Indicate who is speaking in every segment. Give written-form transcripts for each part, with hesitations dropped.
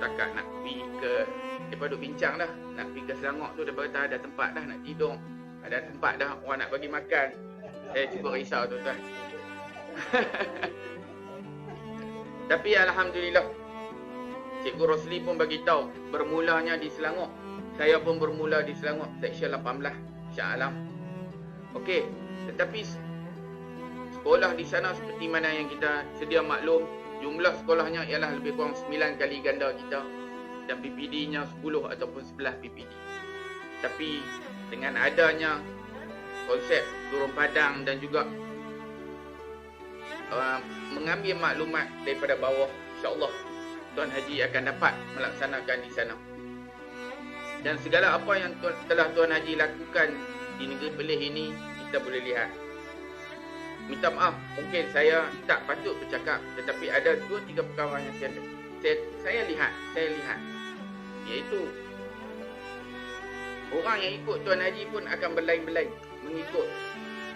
Speaker 1: setakat nak pergi ke, lepas duk bincang dah, nak pergi ke Selangor tu, dia berkata ada tempat dah nak tidur, ada tempat dah orang nak bagi makan. Saya cuba risau tuan-tuan. Tapi alhamdulillah, Cikgu Rosli pun bagi tahu bermulanya di Selangor. Saya pun bermula di Selangor, Seksyen 18, Shah Alam. Okey, tetapi sekolah di sana seperti mana yang kita sedia maklum, jumlah sekolahnya ialah lebih kurang 9 kali ganda kita, dan PPD-nya 10 ataupun 11 PPD. Tapi dengan adanya konsep turun padang dan juga mengambil maklumat daripada bawah, insya-Allah Tuan Haji akan dapat melaksanakan di sana. Dan segala apa yang telah Tuan Haji lakukan di negeri Perlis ini, kita boleh lihat. Minta maaf, mungkin saya tak patut bercakap, tetapi ada 2-3 perkara yang saya lihat, iaitu orang yang ikut Tuan Haji pun akan berlain-berlain mengikut.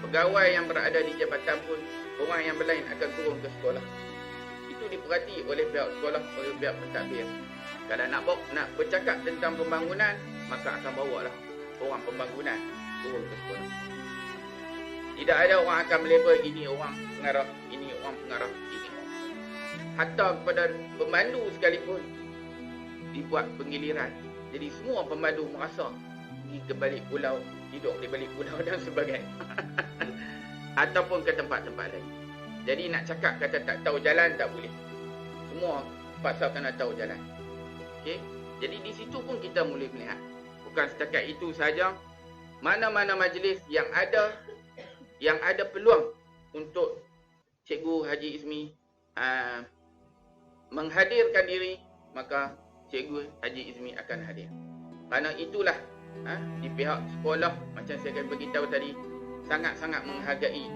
Speaker 1: Pegawai yang berada di jabatan pun, orang yang berlain akan turun ke sekolah. Itu diperhati oleh pihak sekolah, oleh pihak pentadbir. Kalau nak bercakap tentang pembangunan, maka akan bawa lah orang pembangunan turun ke sekolah. Tidak ada orang akan melabel ini orang pengarah, ini orang pengarah, ini orang. Hatta kepada pemandu sekalipun dibuat penggiliran. Jadi semua pemandu merasa pergi ke balik pulau, hidup di balik pulau dan sebagainya. Ataupun ke tempat-tempat lain. Jadi nak cakap kata tak tahu jalan, tak boleh. Semua paksa kena tahu jalan. Okey? Jadi di situ pun kita boleh melihat. Bukan setakat itu saja, mana-mana majlis yang ada peluang untuk Cikgu Haji Izmi menghadirkan diri, maka Cikgu Haji Izmi akan hadir. Kerana itulah di pihak sekolah, macam saya akan beritahu tadi, sangat-sangat menghargai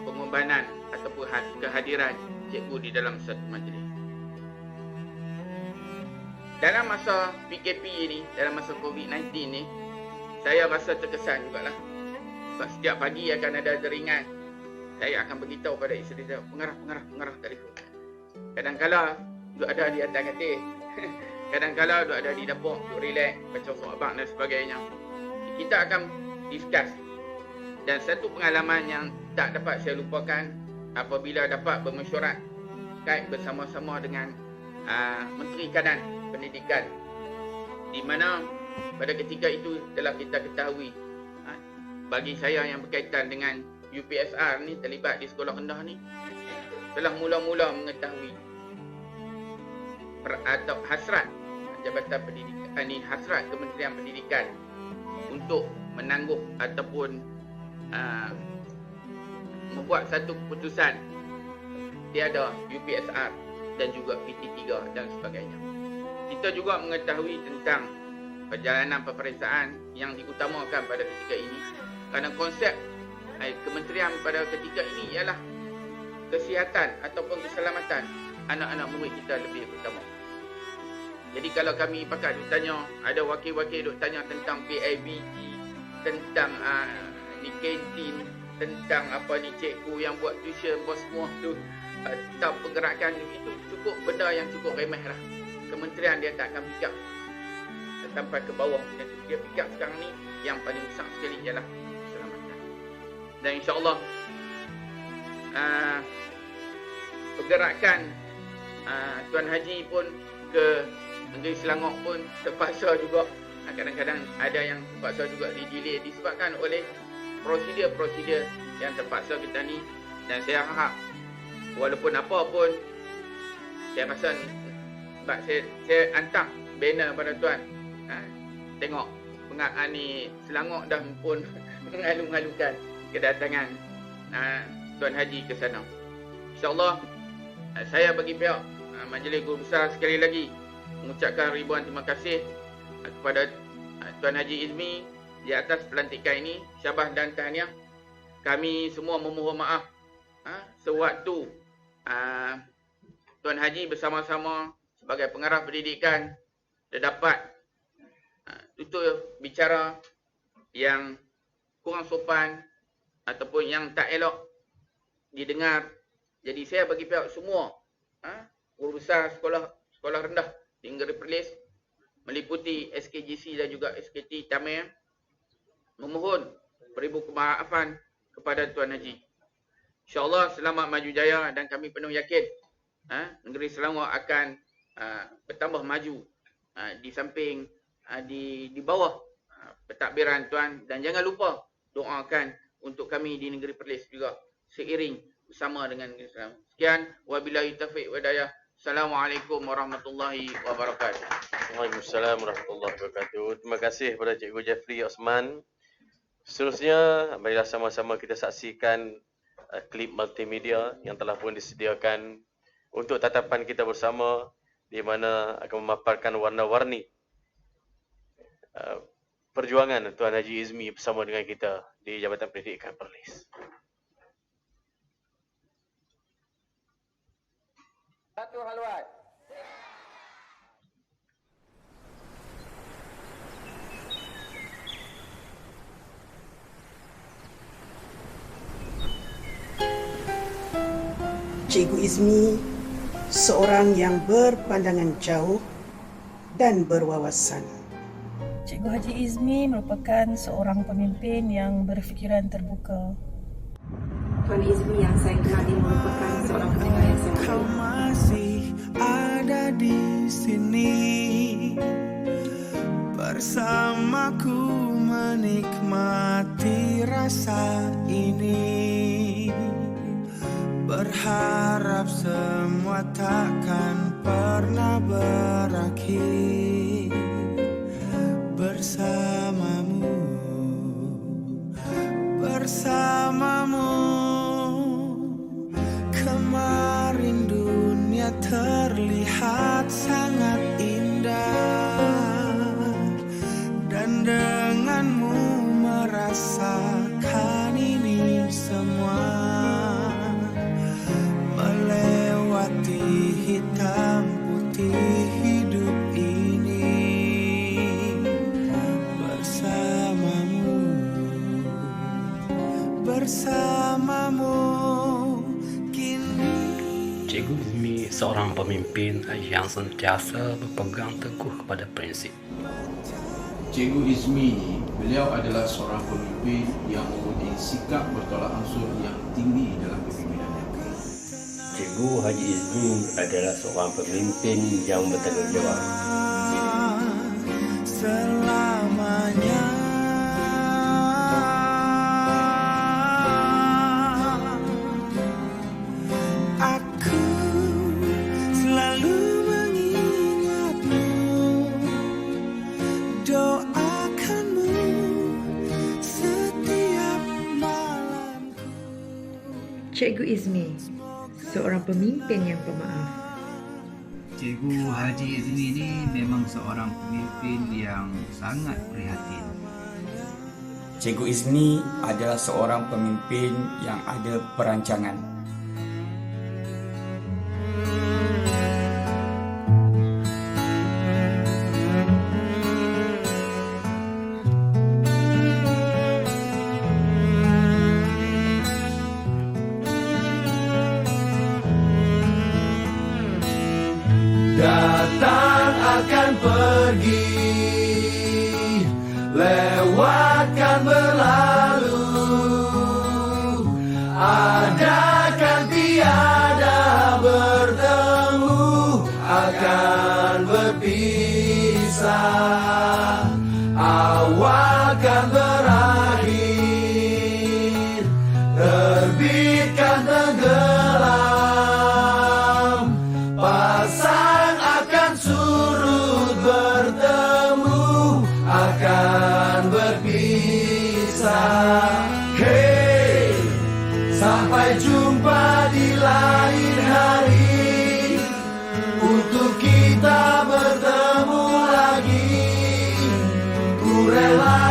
Speaker 1: pengorbanan ataupun kehadiran cikgu di dalam satu majlis. Dalam masa PKP ini, dalam masa COVID-19 ni, saya rasa terkesan jugalah. Sebab setiap pagi akan ada jaringan. Saya akan beritahu pada isteri saya, pengarah telefon. Kadang-kala duduk ada di atas katil. Kadang-kala duduk ada di dapur, duduk relax, baca surah abang dan sebagainya. Kita akan discuss. Dan satu pengalaman yang tak dapat saya lupakan apabila dapat bermesyuarat kait bersama-sama dengan Menteri Kanan Pendidikan, di mana pada ketika itu telah kita ketahui, bagi saya yang berkaitan dengan UPSR ni, terlibat di sekolah rendah ni, telah mula-mula mengetahui atau hasrat Jabatan Pendidikan ni, hasrat Kementerian Pendidikan untuk menangguh ataupun membuat satu keputusan tiada UPSR dan juga PT3 dan sebagainya. Kita juga mengetahui tentang perjalanan peperiksaan yang diutamakan pada ketika ini, kerana konsep kementerian pada ketika ini ialah kesihatan ataupun keselamatan anak-anak murid kita lebih utama. Jadi kalau kami pakat duk tanya, ada wakil-wakil duk tanya tentang PIBG, tentang di kantin, tentang apa ni cikgu yang buat tuition bos semua tu, tentang pergerakan itu cukup benda yang cukup remeh lah. Kementerian dia tak akan fikir sampai ke bawah. Dia fikir sekarang ni yang paling besar sekali ialah keselamatan. Dan insya-Allah pergerakan Tuan Haji pun ke negeri Selangor pun terpaksa juga, kadang-kadang ada yang terpaksa juga di-delay disebabkan oleh prosedur-prosedur yang terpaksa kita ni. Dan saya harap walaupun apa pun, saya rasa sebab saya hantar banner pada tuan, tengok ni Selangor dah pun mengalu-alukan kedatangan Tuan Haji ke sana. InsyaAllah saya bagi pihak Majlis Guru Besar sekali lagi mengucapkan ribuan terima kasih kepada Tuan Haji Izmi di atas pelantikan ini. Syabas dan tahniah. Kami semua memohon maaf sewaktu Tuan Haji bersama-sama sebagai pengarah pendidikan dia dapat tutur bicara yang kurang sopan ataupun yang tak elok didengar. Jadi saya bagi pihak semua guru besar sekolah rendah di negeri Perlis Perlis meliputi SKGC dan juga SKT Tamir memohon beribu kemaafan kepada Tuan Haji. InsyaAllah selamat maju jaya dan kami penuh yakin negeri Selangor akan bertambah maju di samping di bawah pentadbiran Tuan, dan jangan lupa doakan untuk kami di negeri Perlis juga seiring bersama dengan negeri Selangor. Sekian, wabillahi taufiq wa hidayah. Assalamualaikum warahmatullahi wabarakatuh.
Speaker 2: Waalaikumsalam warahmatullahi wabarakatuh. Terima kasih kepada Cikgu Jeffrey Osman. Seterusnya, marilah sama-sama kita saksikan klip multimedia yang telah pun disediakan untuk tatapan kita bersama, di mana akan memaparkan warna-warni perjuangan Tuan Haji Izmi bersama dengan kita di Jabatan Pendidikan Perlis.
Speaker 1: Satu haluan.
Speaker 3: Cikgu Izmi seorang yang berpandangan jauh dan berwawasan.
Speaker 4: Cikgu Haji Izmi merupakan seorang pemimpin yang berfikiran terbuka.
Speaker 5: Tuan Izmi yang saya kenali merupakan seorang pendengar yang sangat
Speaker 6: Kau masih ada di sini bersamaku menikmati rasa ini. Berharap semua takkan pernah berakhir bersamamu, bersamamu. Kemarin dunia terlihat sangat indah, dan denganmu merasakan ini semua. Melewati hitam putih hidup ini bersamamu, bersamamu kini.
Speaker 7: Cikgu Izmi seorang pemimpin yang sentiasa berpegang teguh kepada prinsip.
Speaker 8: Cikgu Izmi, beliau adalah seorang pemimpin yang mempunyai sikap bertolak ansur yang tinggi dalam kepimimpinannya.
Speaker 9: Cikgu Haji Izmi adalah seorang pemimpin yang bertanggung jawab.
Speaker 6: Selamanya aku selalu mengingatmu, doakanmu setiap malamku.
Speaker 10: Cikgu Izmi seorang pemimpin yang pemaaf.
Speaker 11: Cikgu Haji Izmi ini memang seorang pemimpin yang sangat prihatin.
Speaker 12: Cikgu Izmi adalah seorang pemimpin yang ada perancangan.
Speaker 6: Datang akan pergi, lewatkan berlalu, adakan tiada bertemu, akan berpisah, awal kan berakhir, terbitkan tenggelam, pasang akan surut bertemu, akan berpisah. Hey, sampai jumpa di lain hari, untuk kita bertemu lagi. Ku rela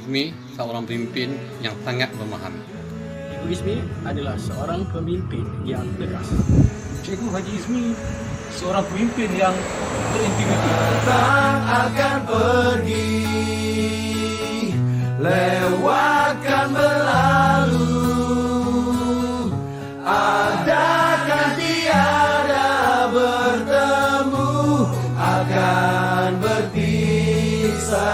Speaker 7: Izmi seorang pemimpin yang sangat memahami.
Speaker 13: Cikgu Izmi adalah seorang pemimpin yang tegas.
Speaker 14: Cikgu Haji Izmi seorang pemimpin yang berintegriti.
Speaker 6: Datang akan pergi, lewatkan berlalu, adakan tiada bertemu, akan berpisah,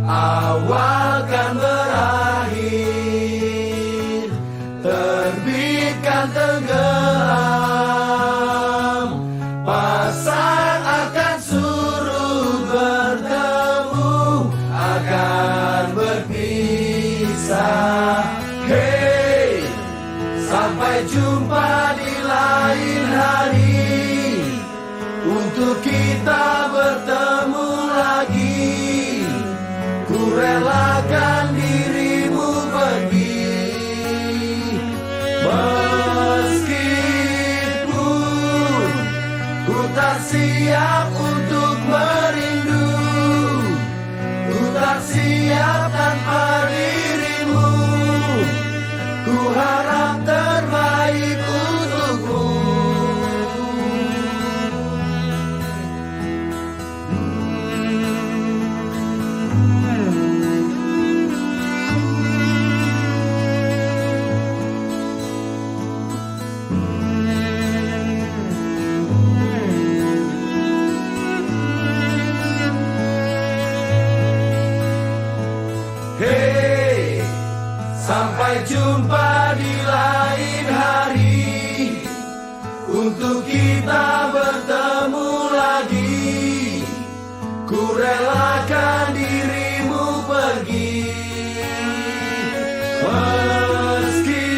Speaker 6: awal kan berakhir, terbitkan tenggelam, pasang akan surut bertemu, akan berpisah. Hey, sampai jumpa di lain hari, untuk kita bertemu lagi. Ku relakan dirimu pergi, meskipun ku tak siap untuk merindu, ku tak siap tanpa dirimu. Ku harap terbaik untukmu. Hey, sampai jumpa di lain hari, untuk kita bertemu lagi. Ku relakan dirimu pergi, meskipun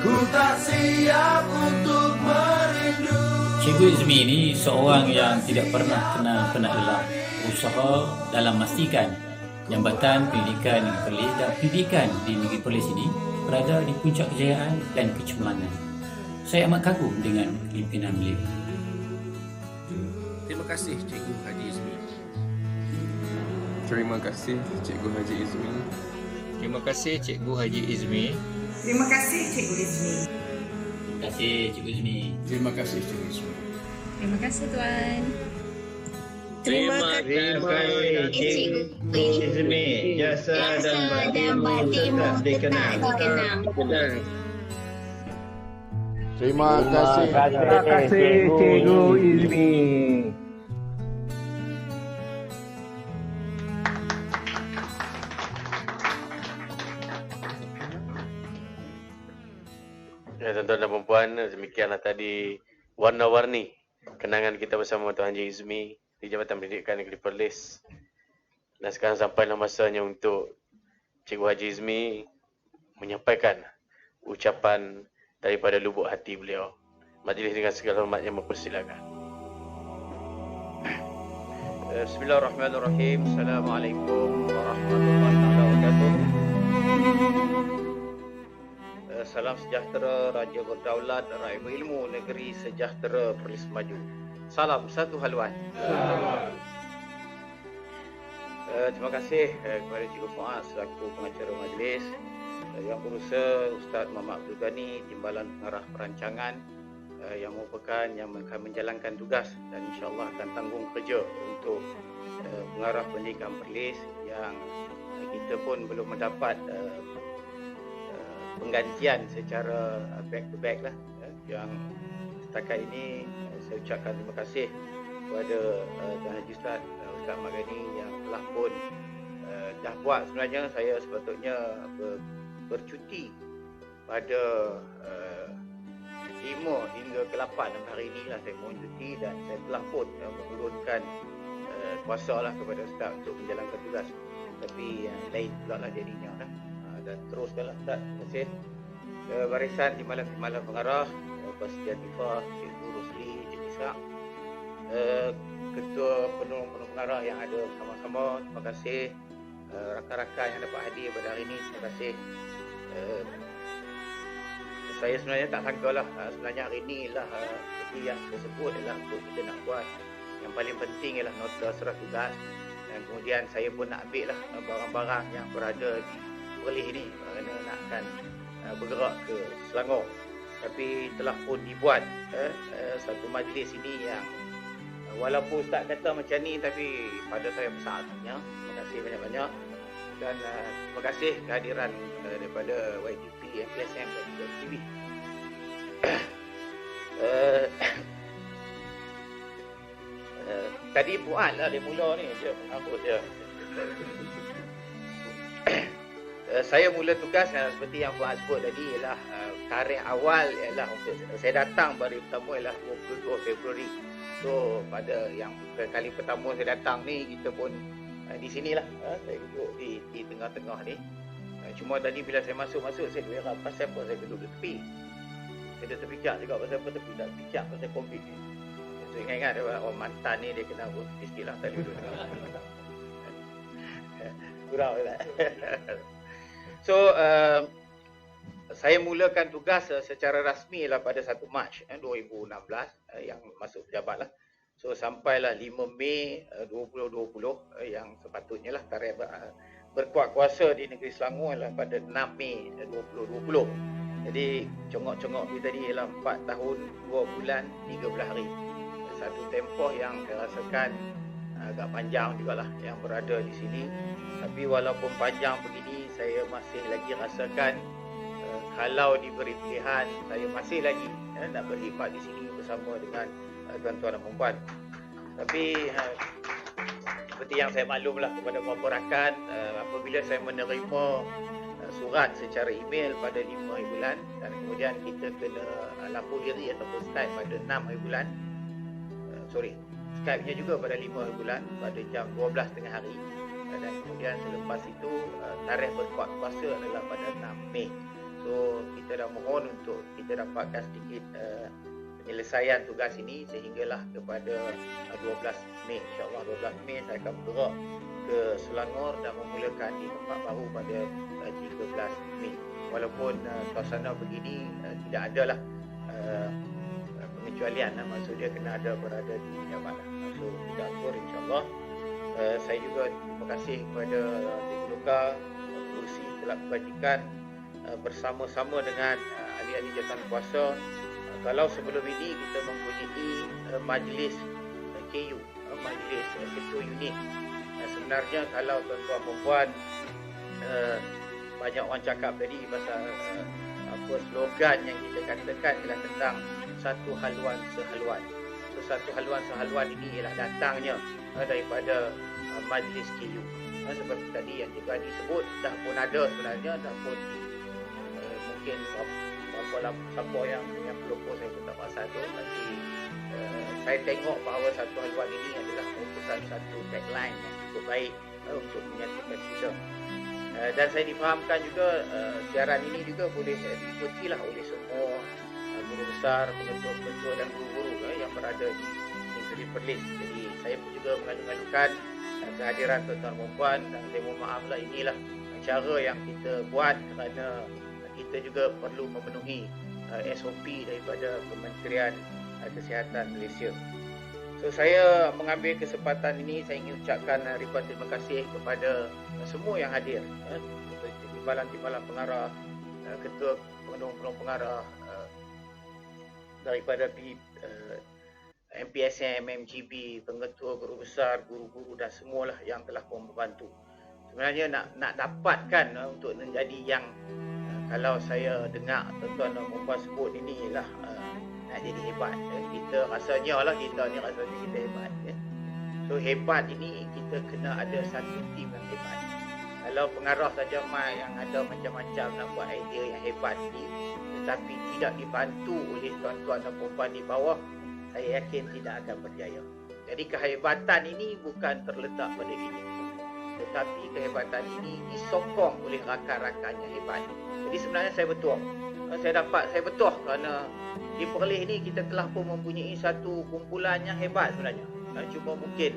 Speaker 6: ku tak siap untuk merindu.
Speaker 15: Cikgu Izmi ini seorang yang tidak pernah kenal penat lelah, berusaha dalam memastikan Jambatan Pendidikan Negeri Perlis dan pendidikan di Negeri Perlis ini berada di puncak kejayaan dan kecemerlangan. Saya amat kagum dengan pimpinan beliau.
Speaker 8: Terima kasih Cikgu Haji Izmi.
Speaker 16: Terima kasih Cikgu Haji Izmi.
Speaker 17: Terima kasih Cikgu Haji Izmi.
Speaker 18: Terima kasih Cikgu Izmi.
Speaker 15: Terima kasih Cikgu Izmi.
Speaker 8: Terima kasih Cikgu Izmi.
Speaker 19: Terima kasih Tuan.
Speaker 9: Terima kasih Cikgu Izmi. Jasa dan baktimu tetap dikenang.
Speaker 6: Terima kasih Cikgu Izmi.
Speaker 2: Ya, tuan-tuan dan puan-puan, demikianlah tadi warna-warni kenangan kita bersama Tuan Haji Izmi di Jabatan Pendidikan Negeri Perlis. Dan sekarang sampailah masanya untuk Cikgu Haji Izmi menyampaikan ucapan daripada lubuk hati beliau. Majlis dengan segala hormatnya mempersilakan.
Speaker 1: Bismillahirrahmanirrahim. Assalamualaikum warahmatullahi wabarakatuh. Salam sejahtera, Raja berdaulat, rakyat berilmu, negeri sejahtera, Perlis maju. Salam satu haluan. Terima kasih kepada Cikgu Fuad selaku pengacara majlis, Yang Berusaha Ustaz Muhammad Abdul Ghani, Timbalan Pengarah Perancangan, yang merupakan yang akan menjalankan tugas dan insyaAllah akan tanggung kerja untuk pengarah pendidikan Perlis yang kita pun belum mendapat penggantian secara back to back lah. Yang setakat ini saya ucapkan terima kasih kepada Tuan Haji Ustaz Ahmad Ghani yang telah pun dah buat. Sebenarnya saya sepatutnya bercuti pada 5 hingga ke 8 hari ini lah saya mohon cuti, dan saya telah pun menurunkan kuasa lah kepada Ustaz untuk menjalankan tugas. Tapi lain pula lah jadinya lah. Dan teruskanlah Ustaz. Terima kasih. Barisan Timbalan Pengarah, Pak Tifah, Cikgu Rusli, Cikgu Isak, Ketua Penolong Pengarah yang ada bersama-sama, terima kasih. Rakan-rakan yang dapat hadir pada hari ini, terima kasih. Saya sebenarnya tak sangka lah, sebenarnya hari ini lah seperti yang saya sebut adalah untuk kita nak buat yang paling penting ialah nota serah tugas. Dan kemudian saya pun nak ambil lah barang-barang yang berada di Perlis ni kerana nakkan bergerak ke Selangor. Tapi telah pun dibuat satu majlis ini yang walaupun Ustaz kata macam ni tapi pada saya besar hatinya. Terima kasih banyak-banyak. Dan terima kasih kehadiran daripada YTP, MPSM dan juga TV. Tadi Fuad lah dia mula ni je mengampun dia. Saya mula tugas seperti yang Fuad sebut tadi ialah tarikh awal ialah untuk saya datang hari pertama ialah 22 Februari. So pada yang kali pertama saya datang ni kita pun di sinilah saya duduk di tengah-tengah ni. Cuma tadi bila saya masuk saya kira pasal apa saya duduk di tepi. Saya dah terpijak juga pasal apa tepi tak pijak pasal COVID ni. Saya ingat orang mantan ni dia kena buat istilah tadi dulu. Kurang tak? So saya mulakan tugas secara rasmi lah pada 1 Mac 2016 yang masuk pejabat lah. So sampailah 5 Mei 2020 yang sepatutnya lah tarikh berkuat kuasa di negeri Selangor lah pada 6 Mei 2020. Jadi congok-congok ni tadi ialah 4 tahun 2 bulan 13 hari. Satu tempoh yang saya rasakan agak panjang jugalah yang berada di sini. Tapi walaupun panjang begini saya masih lagi rasakan kalau diberi pilihan saya masih lagi nak berkhidmat di sini bersama dengan tuan-tuan dan puan. Tapi seperti yang saya maklumlah kepada beberapa rakan, apabila saya menerima surat secara email pada 5 hari bulan dan kemudian kita kena lapor diri ataupun Skype pada 6 hari bulan. Skype-nya juga pada 5 hari bulan pada jam 12 tengah hari. Dan kemudian selepas itu tarikh berkuat kuasa adalah pada 6 Mei. So kita dah mohon untuk kita dapatkan sedikit penyelesaian tugas ini sehinggalah kepada 12 Mei. InsyaAllah 12 Mei saya akan bergerak ke Selangor dan memulakan di tempat baru pada 13 Mei. Walaupun suasana begini tidak adalah pengecualian, maksudnya kena ada berada di pejabat. So kita atur insyaAllah. Saya juga terima kasih kepada Cikgu Luka Kursi telah kebajikan bersama-sama dengan ahli-ahli jawatan kuasa. Kalau sebelum ini kita mempunyai majlis KU, majlis ketua unit. Sebenarnya kalau tuan-tuan perempuan banyak orang cakap tadi pasal apa slogan yang kita katakan ialah tentang satu haluan sehaluan. So satu haluan sehaluan ini ialah datangnya daripada majlis KU. Seperti tadi yang Cikgu Hadi sebut dah pun ada sebenarnya, dah pun mungkin berapa siapa yang pelopor saya pun tak pasal tu, tapi saya tengok bahawa satu haluan ini adalah merupakan satu tagline yang cukup baik untuk menyatukan kita. Dan saya difahamkan juga siaran ini juga boleh diikuti lah oleh semua guru besar, pengetua-pengetua dan guru-guru yang berada di negeri Perlis. Jadi saya pun juga mengalu-alukan kehadiran tuan-tuan perempuan dan saya mohon maaf lah, inilah cara yang kita buat kerana kita juga perlu memenuhi SOP daripada Kementerian Kesihatan Malaysia. So saya mengambil kesempatan ini, saya ingin ucapkan ribuan terima kasih kepada semua yang hadir, timbalan-timbalan pengarah, ketua penolong pengarah daripada MPSM, MGB, pengetua, guru besar, guru-guru dan semualah yang telah membantu. Sebenarnya nak dapatkan untuk menjadi yang kalau saya dengar tuan-tuan dan puan sebut ini ialah nak jadi hebat. Kita rasanya lah kita ni rasanya kita hebat. So hebat ini kita kena ada satu tim yang hebat. Kalau pengarah saja yang ada macam-macam nak buat idea yang hebat ni tetapi tidak dibantu oleh tuan-tuan dan puan di bawah, saya yakin tidak akan berjaya. Jadi kehebatan ini bukan terletak pada kita, tetapi kehebatan ini disokong oleh rakan-rakan yang hebat. Jadi sebenarnya saya betul kerana di Perlis ini kita telah pun mempunyai satu kumpulan yang hebat sebenarnya. Cuma mungkin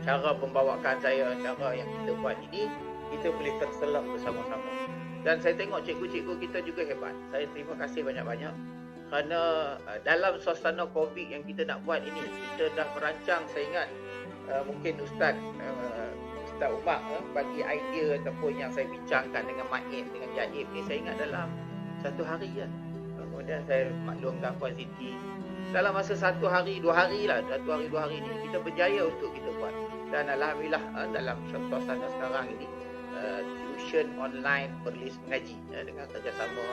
Speaker 1: cara pembawakan saya, cara yang kita buat ini, kita boleh terselam bersama-sama. Dan saya tengok cikgu-cikgu kita juga hebat. Saya terima kasih banyak-banyak kerana dalam suasana COVID yang kita nak buat ini, kita dah merancang, saya ingat mungkin Ustaz Ustaz Umar bagi idea ataupun yang saya bincangkan dengan Ma'in, dengan Jaib ni, saya ingat dalam satu hari kan. Kemudian saya maklumkan Puan Siti. Dalam masa 1 hari, 2 hari lah, 1 hari, 2 hari ni, kita berjaya untuk kita buat. Dan Alhamdulillah dalam suasana sekarang ini, tuition online berlis mengaji dengan kerjasama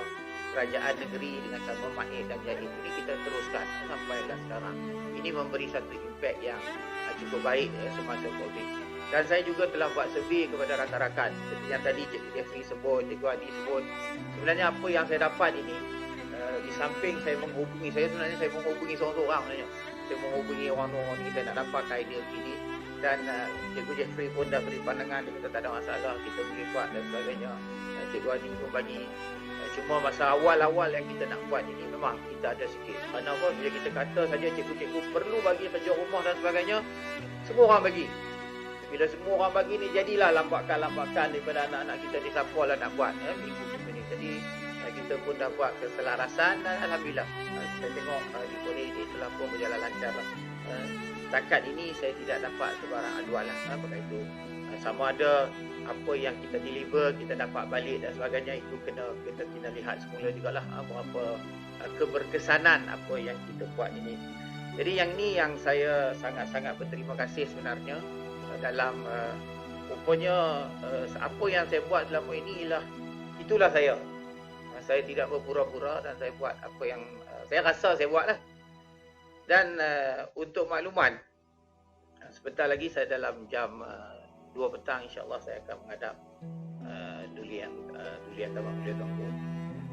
Speaker 1: kerajaan negeri dengan sama Ma'in dan Jaib ini kita teruskan sampailah sekarang. Ini memberi satu impact yang cukup baik semasa COVID. Dan saya juga telah buat survey kepada rakan-rakan seperti yang tadi Cikgu Jeffrey sebut, Cikgu Adi sebut. Sebenarnya apa yang saya dapat ini, di samping saya menghubungi, saya menghubungi seorang-seorang sebenarnya. Saya menghubungi orang-orang ni, saya nak dapat idea ini. Dan Cikgu Jeffrey pun dah beri pandangan, dia kata tak ada masalah, kita boleh buat dan sebagainya. Cikgu Adi pun bagi. Cuma masa awal-awal yang kita nak buat ini memang kita ada sikit. Kerana apa, bila kita kata saja cikgu-cikgu perlu bagi kerja rumah dan sebagainya, semua orang bagi. Bila semua orang bagi ni, jadilah lambakan-lambakan daripada anak-anak kita ni siapa lah nak buat minggu ni. Jadi kita pun dah buat keselarasan dan Alhamdulillah saya tengok di Korea ini telah pun berjalan lancar lah. Setakat ini saya tidak dapat sebarang aduan lah. Maka itu sama ada apa yang kita deliver, kita dapat balik dan sebagainya, itu kita kena lihat semula jugalah berapa keberkesanan apa yang kita buat ini. Jadi yang ni yang saya sangat-sangat berterima kasih sebenarnya dalam rupanya apa yang saya buat selama ini itulah saya. Saya tidak berpura-pura dan saya buat apa yang saya rasa saya buat lah. Dan untuk makluman, sebentar lagi saya dalam jam 2 petang insya-Allah saya akan menghadap Duli Tamak Mulia Tuanku.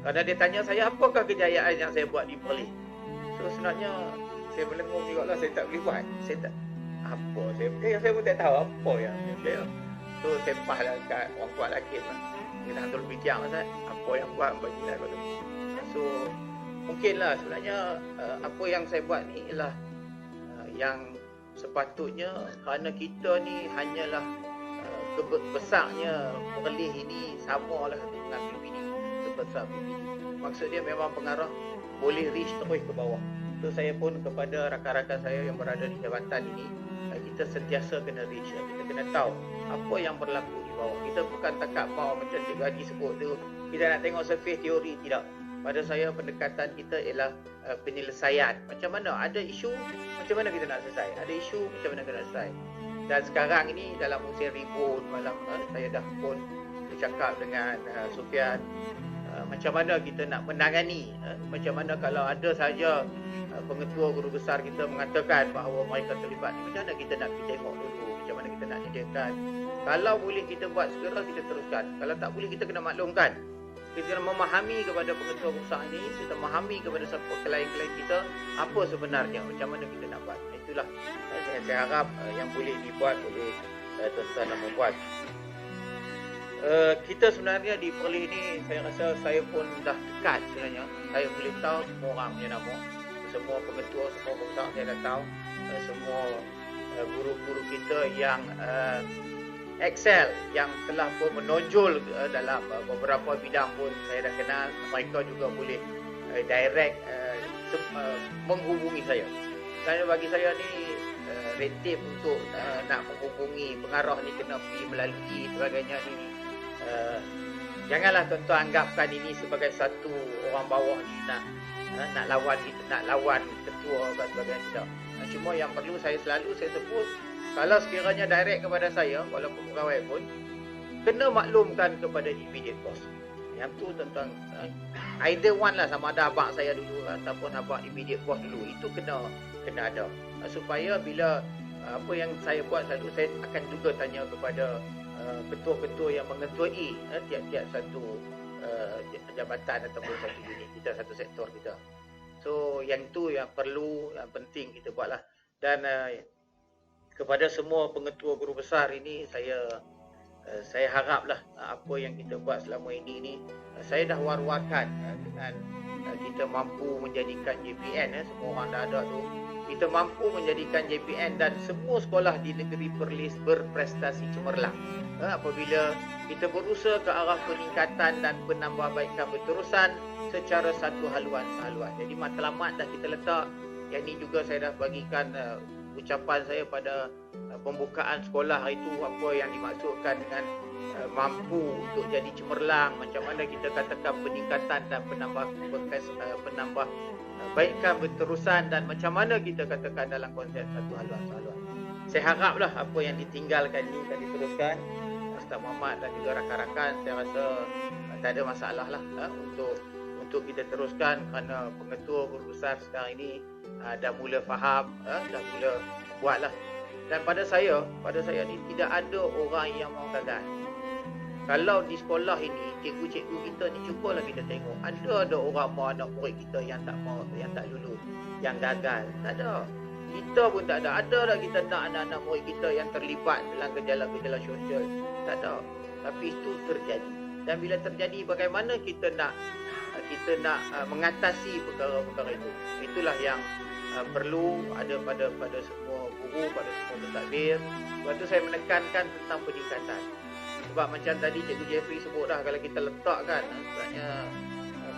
Speaker 1: Kerana dia tanya saya apakah kejayaan yang saya buat di Perlis. So sebenarnya saya melengung juga lah, saya tak boleh buat. Saya pun tak tahu apa yang saya. So saya pahlah kat orang kuat lagi lah. Kita hantar bincang Ustaz, apa yang buat bagilah kat tu. So mungkinlah sebenarnya apa yang saya buat ni ialah yang sepatutnya, kerana kita ni hanyalah besarnya Perlis ini samalah dengan PPD, sebesar PPD. Maksud dia memang pengarah boleh reach terus ke bawah. So saya pun kepada rakan-rakan saya yang berada di jabatan ini, kita sentiasa kena reach, kita kena tahu apa yang berlaku di bawah. Kita bukan takat mau macam Cikgu Haji sebut tu, kita nak tengok surface teori, tidak. Pada saya pendekatan kita ialah penyelesaian. Macam mana ada isu, macam mana kita nak selesai. Ada isu, macam mana kita nak selesai. Dan sekarang ini dalam musim ribut malam, saya dah pun bercakap dengan Sufian, macam mana kita nak menangani, macam mana kalau ada saja pengetua guru besar kita mengatakan bahawa mereka terlibat, macam mana kita nak pergi tengok dulu, macam mana kita nak sediakan. Kalau boleh kita buat segera, kita teruskan. Kalau tak boleh, kita kena maklumkan. Kita kena memahami kepada pengetua besar ini, kita memahami kepada klien-klien kita apa sebenarnya, macam mana kita nak buat. Itulah saya harap yang boleh dibuat oleh tuan-tuan dan membuat. Kita sebenarnya di Perlis ni, saya rasa saya pun dah dekat sebenarnya. Saya boleh tahu semua orang punya nama, semua pengetua, semua besar saya dah tahu, semua guru-guru kita yang excel, yang telah pun menonjol dalam beberapa bidang pun saya dah kenal. Mereka juga boleh direct menghubungi saya. Kerana bagi saya ni red tape untuk nak menghubungi pengarah ni kena pergi melalui sebagainya ni. Janganlah tuan-tuan anggapkan ini sebagai satu orang bawah ni nak lawan kita, nak lawan ketua dan sebagainya, tidak. Cuma yang perlu saya sebut, kalau sekiranya direct kepada saya, walaupun pegawai pun, kena maklumkan kepada immediate boss. Yang tu tuan-tuan, either one lah, sama ada abang saya dulu ataupun abang immediate boss dulu, itu kena ada. Supaya bila apa yang saya buat, selalu saya akan juga tanya kepada ketua-ketua yang mengetuai tiap-tiap satu jabatan ataupun satu unit kita, satu sektor kita. So yang tu yang perlu, yang penting kita buatlah. Dan kepada semua pengetua guru besar ini, saya haraplah apa yang kita buat selama ini saya dah war-warkan dengan kita mampu menjadikan JPN, semua orang dah ada tu, kita mampu menjadikan JPN dan semua sekolah di negeri Perlis berprestasi cemerlang. Apabila kita berusaha ke arah peningkatan dan penambahbaikan berterusan secara satu haluan. Jadi matlamat dah kita letak. Yang ini juga saya dah bagikan ucapan saya pada pembukaan sekolah itu, apa yang dimaksudkan dengan mampu untuk jadi cemerlang, macam mana kita katakan peningkatan dan penambahbaikan berterusan, dan macam mana kita katakan dalam konsep satu haluan sehaluan. Saya haraplah apa yang ditinggalkan ini akan diteruskan. Ustaz Muhammad dan juga rakan-rakan, saya rasa tak ada masalah lah untuk kita teruskan, kerana pengetua berbesar sekarang ini dah mula faham, dah mula buatlah. Dan pada saya ni tidak ada orang yang mau gagal. Kalau di sekolah ini cikgu-cikgu kita ni, cubalah kita tengok, ada orang mau anak murid kita yang tak lulus, yang gagal. Tak ada. Kita pun tak ada. Ada dah kita nak anak-anak murid kita yang terlibat dalam gejala-gejala sosial. Tak ada. Tapi itu terjadi. Dan bila terjadi, bagaimana kita nak mengatasi perkara-perkara itu. Itulah yang perlu ada pada semua guru, pada semua pentadbir. Sebab tu saya menekankan tentang peningkatan. Sebab macam tadi Cikgu Jeffrey sebut dah, kalau kita letakkan sebenarnya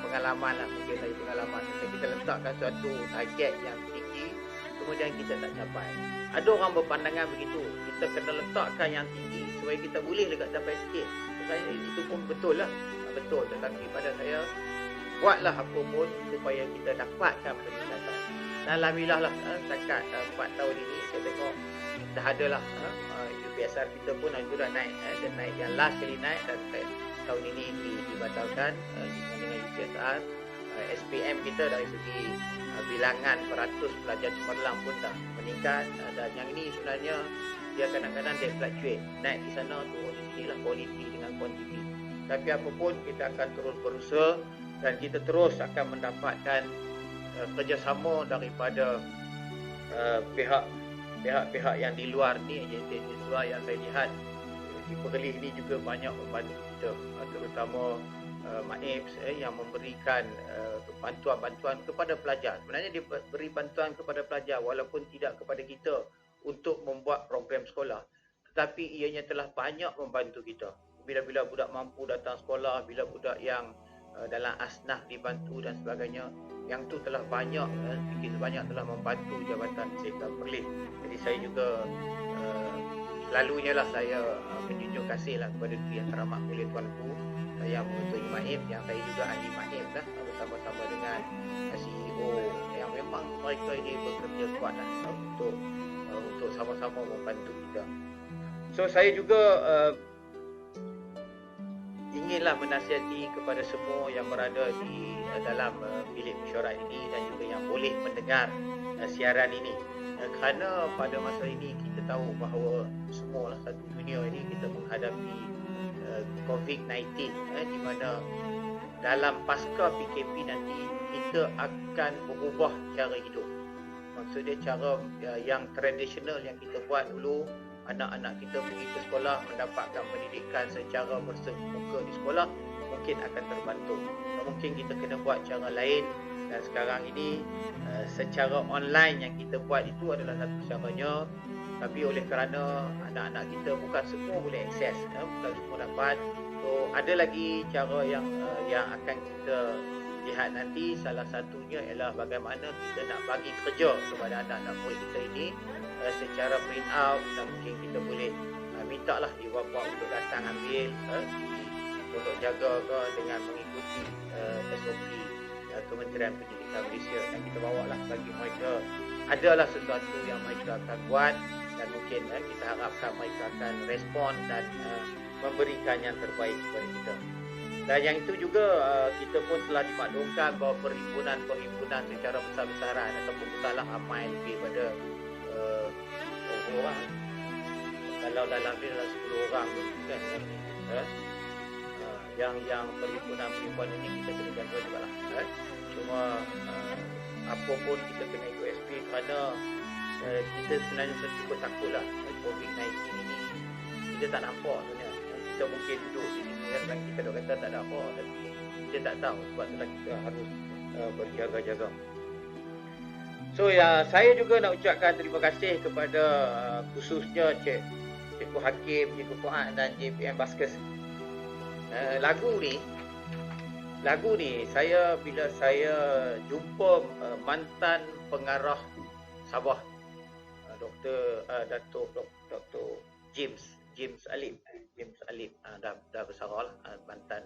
Speaker 1: pengalaman lah, mungkin dari pengalaman kita letakkan suatu target yang tinggi, kemudian kita tak capai. Ada orang berpandangan begitu, kita kena letakkan yang tinggi supaya kita boleh dekat capai sikit. Sebenarnya itu pun betul lah, betul. Tetapi pada saya, buatlah apa pun supaya kita dapatkan peningkatan. Dan alhamdulillah lah, setakat 4 tahun ini saya tengok dah ada lah UPSR kita pun itu dah naik, dan naik yang last kali naik, dan tahun ini dibatalkan dengan UPSR. SPM kita dari segi bilangan peratus pelajar cemerlang pun dah meningkat, dan yang ini sebenarnya dia kadang-kadang dia fluctuate, naik di sana turun di sini lah, quality dengan quantity. Tapi apapun kita akan terus berusaha, dan kita terus akan mendapatkan kerjasama daripada pihak-pihak yang di luar ni. Di luar yang saya lihat di Perlis ni juga banyak membantu kita, terutama MAIPS yang memberikan bantuan-bantuan kepada pelajar. Sebenarnya dia beri bantuan kepada pelajar walaupun tidak kepada kita untuk membuat program sekolah, tetapi ianya telah banyak membantu kita. Bila-bila budak mampu datang sekolah, bila budak yang dalam asnaf dibantu dan sebagainya, yang tu telah banyak, sedikit sebanyak telah membantu Jabatan Sektor Perlis. Jadi saya juga selalunya lah saya menjunjung kasih lah kepada Duli Yang Teramat Mulia Tuanku yang mengetuai MAIP, yang saya juga ahli MAIP lah, bersama-sama dengan CEO yang memang mereka ini bekerja kuat lah untuk sama-sama membantu kita. So saya juga inginlah menasihati kepada semua yang berada di dalam bilik mesyuarat ini dan juga yang boleh mendengar siaran ini, kerana pada masa ini kita tahu bahawa semua satu dunia ini kita menghadapi COVID-19, di mana dalam pasca PKP nanti kita akan berubah cara hidup. Maksudnya cara yang tradisional yang kita buat dulu, anak-anak kita pergi ke sekolah mendapatkan pendidikan secara bersemuka di sekolah, mungkin akan terbantu. Mungkin kita kena buat cara lain, dan sekarang ini secara online yang kita buat itu adalah satu caranya. Tapi oleh kerana anak-anak kita bukan semua boleh akses, bukan semua dapat, so ada lagi cara yang akan kita lihat nanti. Salah satunya ialah bagaimana kita nak bagi kerja kepada anak-anak murid kita ini secara print out, dan mungkin kita boleh minta lah dibuat untuk datang ambil untuk jaga ke dengan mengikuti SOP Kementerian Pendidikan Malaysia, dan kita bawa lah bagi mereka. Adalah sesuatu yang mereka akan buat, dan mungkin kita harapkan mereka akan respon dan memberikan yang terbaik kepada kita. Dan yang itu juga kita pun telah dimaklumkan bahawa perhimpunan secara besar-besaran ataupun besarlah ramai lebih pada 20 orang. Kalau dalam dia adalah 10 orang kan, yang perhimpunan ini kita kena jaga juga lah. Cuma apa pun kita kena ikut SP, kerana kita sebenarnya cukup takut lah COVID-19 ini. Kita tak nampak sebenarnya. Kita mungkin duduk di sini dan kita dah kata tak ada apa, tapi kita tak tahu. Sebab itulah kita harus berjaga-jaga. So saya juga nak ucapkan terima kasih kepada khususnya Cikgu Hakim, Cikgu Fuad dan JPM Baskers. Lagu ni bila saya jumpa mantan pengarah Sabah, Dr.
Speaker 20: Dr. James Alip. Dah bersara lah, mantan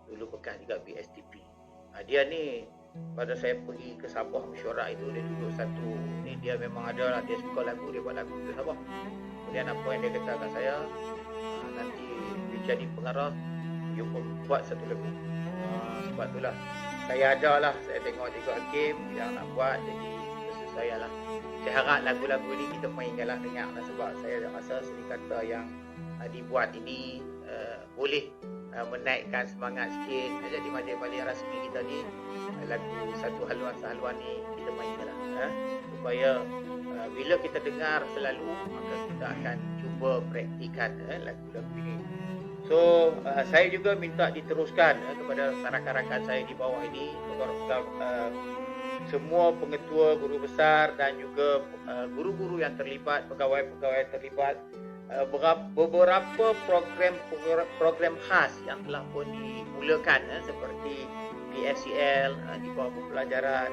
Speaker 20: dulu bekas juga BSTP. Dia ni pada saya pergi ke Sabah mesyuarat itu, dia duduk satu ni, dia memang ada lah, dia suka lagu, dia buat lagu ke Sabah. Kemudian apa yang dia kata kat saya, nanti dia jadi pengarah, you pun buat satu lagu. Sebab itulah saya ada lah, saya tengok juga Hakim yang nak buat, jadi terus saya lah. Saya harap lagu-lagu ni kita mainkan lah, dengar lah, sebab saya rasa seni kata yang dibuat ini boleh menaikkan semangat sikit. Jadi majlis-majlis rasmi kita ni, lagu satu haluan-sehaluan ni kita mainkan lah, supaya bila kita dengar selalu, maka kita akan cuba praktikan lagu-lagu ini. So saya juga minta diteruskan kepada rakan-rakan saya di bawah ini, semua pengetua, guru besar dan juga guru-guru yang terlibat, pegawai-pegawai terlibat, beberapa program khas yang telah pun dimulakan, seperti PSCL di bawah pembelajaran,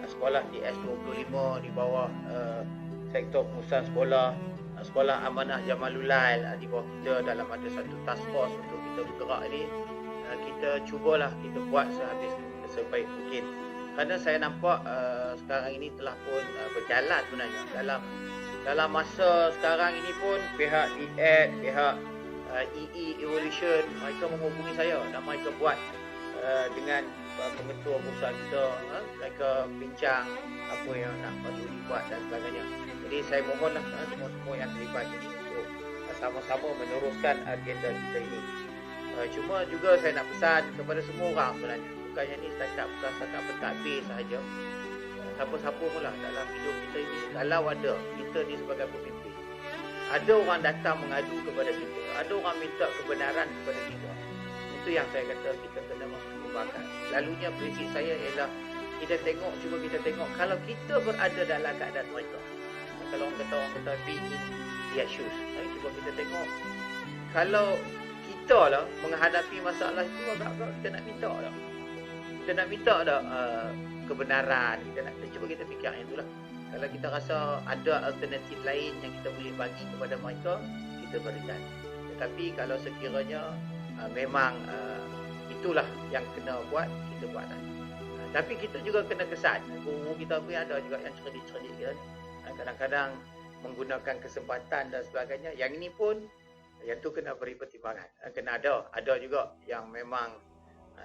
Speaker 20: sekolah DS25 di bawah sektor pengurusan sekolah Amanah Jamalulail di bawah kita, dalam ada satu task force untuk kita bergerak ini. Kita cubalah kita buat sebaik mungkin, kerana saya nampak sekarang ini telah pun berjalan sebenarnya. Dalam masa sekarang ini pun pihak EAD, pihak EE Evolution, mereka menghubungi saya dan mereka buat dengan pengetua perusahaan kita, mereka bincang apa yang nak perlu dibuat dan sebagainya. Jadi saya mohonlah semua yang terlibat ini untuk sama-sama meneruskan agenda kita ini. Cuma juga saya nak pesan kepada semua orang sebenarnya, bukannya ni bukan setakat pentadbir sahaja. Siapa-siapa pun lah dalam hidup kita ini, kalau ada kita ni sebagai pemimpin, ada orang datang mengadu kepada kita, ada orang minta kebenaran kepada kita, itu yang saya kata kita kena mempertimbangkan. Lalunya prinsip saya ialah cuba kita tengok kalau kita berada dalam keadaan mereka. Kalau orang kata be in their shoes, cuba kita tengok kalau kita lah menghadapi masalah itu, agak-agak kita nak minta dah. Kita nak minta dah kebenaran, cuba kita fikir yang itulah. Kalau kita rasa ada alternatif lain yang kita boleh bagi kepada mereka, kita berikan. Tetapi kalau sekiranya memang itulah yang kena buat, kita buatlah. Tapi kita juga kena kesan, guru kita pun ada juga yang cerdik-cerdik kan. Kadang-kadang menggunakan kesempatan dan sebagainya. Yang ini pun, yang tu kena beri pertimbangan. Kena ada juga yang memang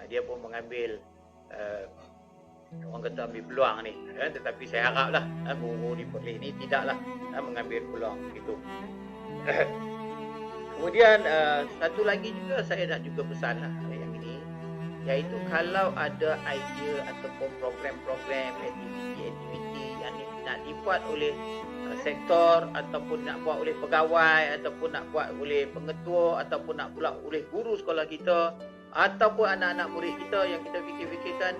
Speaker 20: dia pun mengambil orang kata ambil peluang ni, tetapi saya haraplah guru di Perlis ni tidaklah mengambil peluang begitu. Kemudian satu lagi juga saya nak juga pesan lah yang ini, iaitu kalau ada idea ataupun program-program, aktiviti yang nak dibuat oleh sektor, ataupun nak buat oleh pegawai, ataupun nak buat oleh pengetua, ataupun nak buat oleh guru sekolah kita, ataupun anak-anak murid kita yang kita fikir-fikirkan,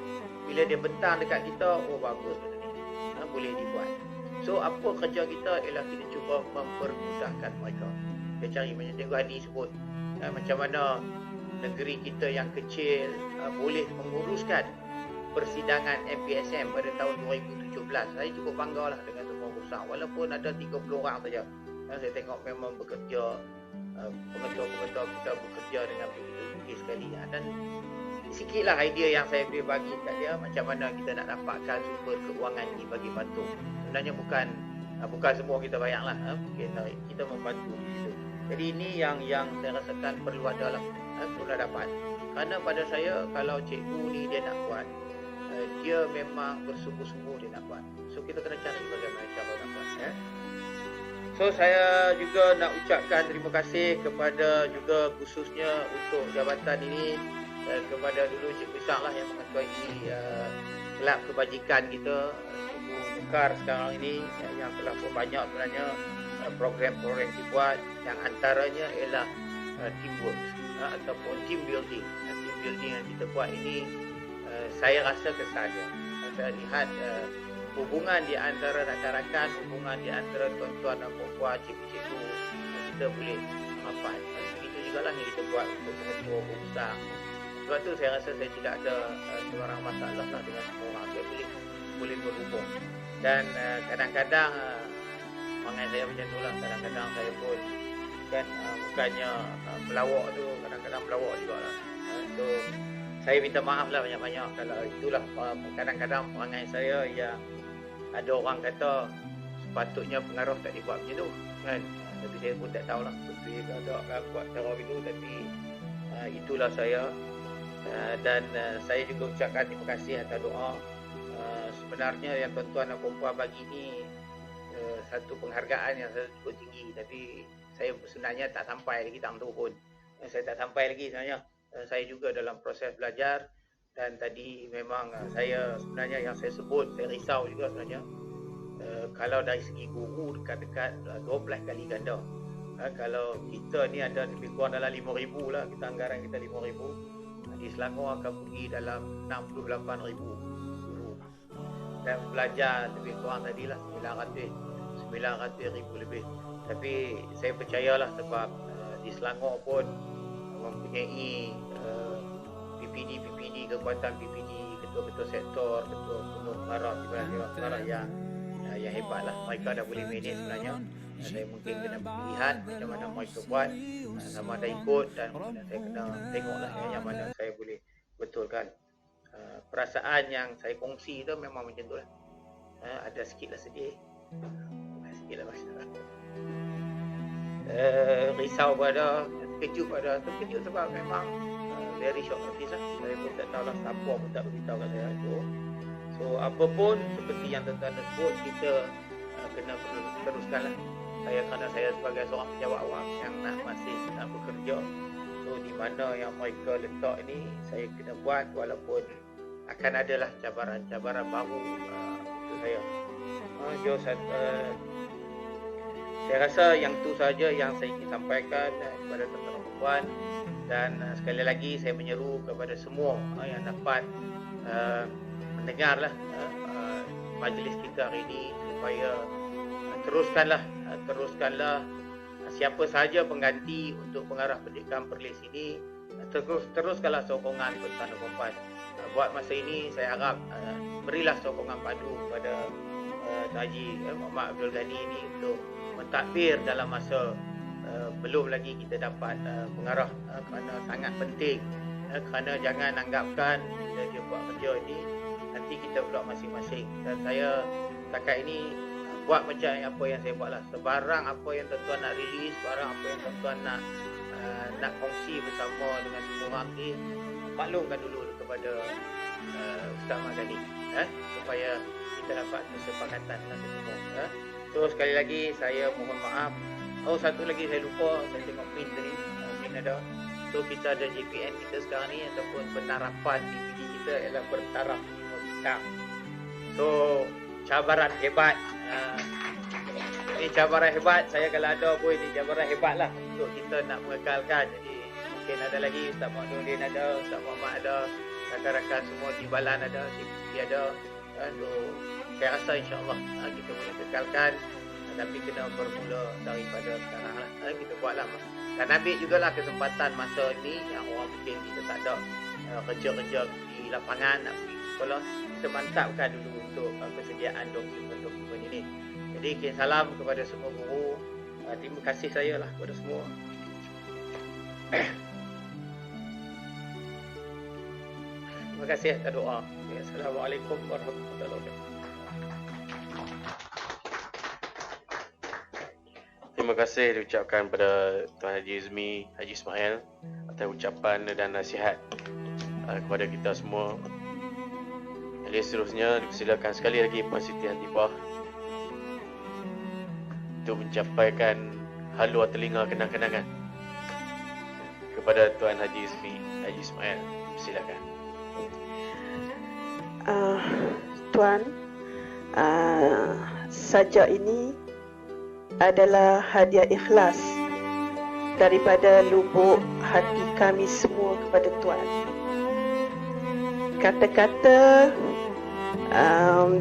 Speaker 20: bila dia bentang dekat kita, oh bagus benda ni, boleh dibuat. So apa kerja kita ialah kita cuba mempermudahkan mereka. Kita cari, macam Cikgu Hadi sebut, macam mana negeri kita yang kecil boleh menguruskan persidangan MPSM pada tahun 2017. Saya cukup banggalah dengan semua urusan, walaupun ada 30 orang saja. Saya tengok memang bekerja, pengetua-pengetua kita bekerja dengan begitu sekali. Dan sikitlah idea yang saya boleh bagi kat dia, macam mana kita nak dapatkan sumber keuangan ini bagi bantu. Sebenarnya bukan semua kita bayarlah, kita membantu di situ. Jadi ini yang saya rasakan perlu ada lah, perlu dapat. Kerana pada saya, kalau cikgu ni dia nak buat, dia memang bersungguh-sungguh dia nak buat. So kita kena cari bagaimana cara nak buat. So saya juga nak ucapkan terima kasih kepada juga khususnya untuk jabatan ini, kepada dulu Cikgu Ishak lah yang mengetuai kelab kebajikan kita, Cikgu Mukar sekarang ini yang telah pun banyak sebenarnya program-program dibuat, yang antaranya ialah teamwork ataupun team building. Team building yang kita buat ini saya rasa kesannya. Saya lihat hubungan di antara rakan-rakan, hubungan di antara tuan-tuan dan puan-puan, cikgu-cikgu, kita boleh rapat. Begitu juga lah yang kita buat untuk pengetua besar. Sebab tu saya rasa saya tidak ada sebarang masalah lah dengan semua orang. Saya boleh berhubung. Dan kadang-kadang perangai saya macam tu lah. Kadang-kadang saya pun kan bukannya melawak tu, kadang-kadang melawak juga lah. So saya minta maaf lah banyak-banyak kalau itulah kadang-kadang perangai saya yang ada orang kata sepatutnya pengaruh tak dibuat macam tu kan. Tapi saya pun tak tahulah betul ke tak buat cara itu, tapi itulah saya. Dan saya juga ucapkan terima kasih atas doa. Sebenarnya yang tuan-tuan dan puan-puan bagi ni satu penghargaan yang cukup tinggi, tapi saya sebenarnya tak sampai lagi, tak tahu pun saya tak sampai lagi sebenarnya. Saya juga dalam proses belajar, dan tadi memang saya sebenarnya yang saya sebut, saya risau juga sebenarnya kalau dari segi guru dekat-dekat 12 kali ganda. Kalau kita ni ada lebih kurang dalam 5,000 lah, kita anggaran kita 5,000, di Selangor akan pergi dalam 68,000 guru, dan belajar lebih kurang tadilah 900,000 lebih. Tapi saya percayalah sebab di Selangor pun mempunyai PPD, kekuatan PPD, ketua-ketua sektor, ketua pengarah, pengarah yang hebat lah. Mereka dah boleh manage sebenarnya. Saya mungkin kena lihat macam mana mereka buat, sama ada ikut, dan saya kena tengoklah yang mana saya boleh betulkan. Perasaan yang saya kongsi tu memang macam tu lah. Ada sikit lah sedih, sikit lah masalah. Risau pada, terkejut pada, terkejut sebab memang very short notice lah. Saya pun tak tahu lah siapa pun tak beritahu kat saya tu. So apa pun seperti yang tuan-tuan sebut, kita kena teruskan lah. Kerana saya sebagai seorang pejabat awam yang masih nak bekerja, so di mana yang mereka letak ni saya kena buat, walaupun akan adalah cabaran-cabaran baru untuk saya. Saya rasa yang tu saja yang saya ingin sampaikan kepada tuan-tuan puan, dan sekali lagi saya menyeru kepada semua yang dapat mendengarlah majlis kita hari ini, supaya teruskanlah siapa sahaja pengganti untuk pengarah pendidikan Perlis ini, teruskanlah sokongan tuan-tuan dan puan. Buat masa ini saya harap berilah sokongan padu kepada Haji Muhammad Abdul Ghani ini untuk mentadbir dalam masa belum lagi kita dapat pengarah, kerana sangat penting. Kerana jangan anggapkan bila dia buat kerja ini nanti kita pula masing-masing. Dan saya setakat ini buat macam apa yang saya buatlah. Sebarang apa yang tuan-tuan nak release, sebarang apa yang tuan-tuan nak kongsi bersama dengan semua orang ni, maklumkan dulu kepada Ustaz Ghani, supaya kita dapat kesepakatan dengan semua. So sekali lagi saya mohon maaf. Satu lagi saya lupa, saya tengok print tadi, print ada. So kita ada JPN kita sekarang ni, ataupun penarapan PPD kita ialah bertaraf 5 bintang. So cabaran hebat. Ini cabaran hebat. Saya kalau ada pun ini cabaran hebat lah untuk kita nak mengekalkan. Jadi mungkin ada lagi, Ustaz Muhammadin ada, Ustaz Muhammad ada, rakan-rakan semua di Balan ada, CPP ada. Saya rasa insyaAllah kita boleh kekalkan, tapi kena bermula daripada sekarang lah. Kita buatlah dan ambil jugalah kesempatan masa ini yang orang mungkin kita tak ada kerja-kerja di lapangan, nak pergi sekolah, kita mantapkan dulu untuk persediaan dokumen ini. Jadi kirim salam kepada semua guru. Terima kasih saya lah kepada semua. Terima kasih atas doa. Assalamualaikum warahmatullahi wabarakatuh.
Speaker 2: Terima kasih diucapkan kepada Tuan Haji Izmi, Haji Ismail atas ucapan dan nasihat kepada kita semua. Jadi seterusnya dipersilakan sekali lagi Puan Siti Hatibah untuk mencampaikan haluan telinga kenang-kenangan kepada Tuan Haji Izmi, Haji Ismail. Silakan.
Speaker 3: Tuan, sajak ini adalah hadiah ikhlas daripada lubuk hati kami semua kepada Tuan. Kata-kata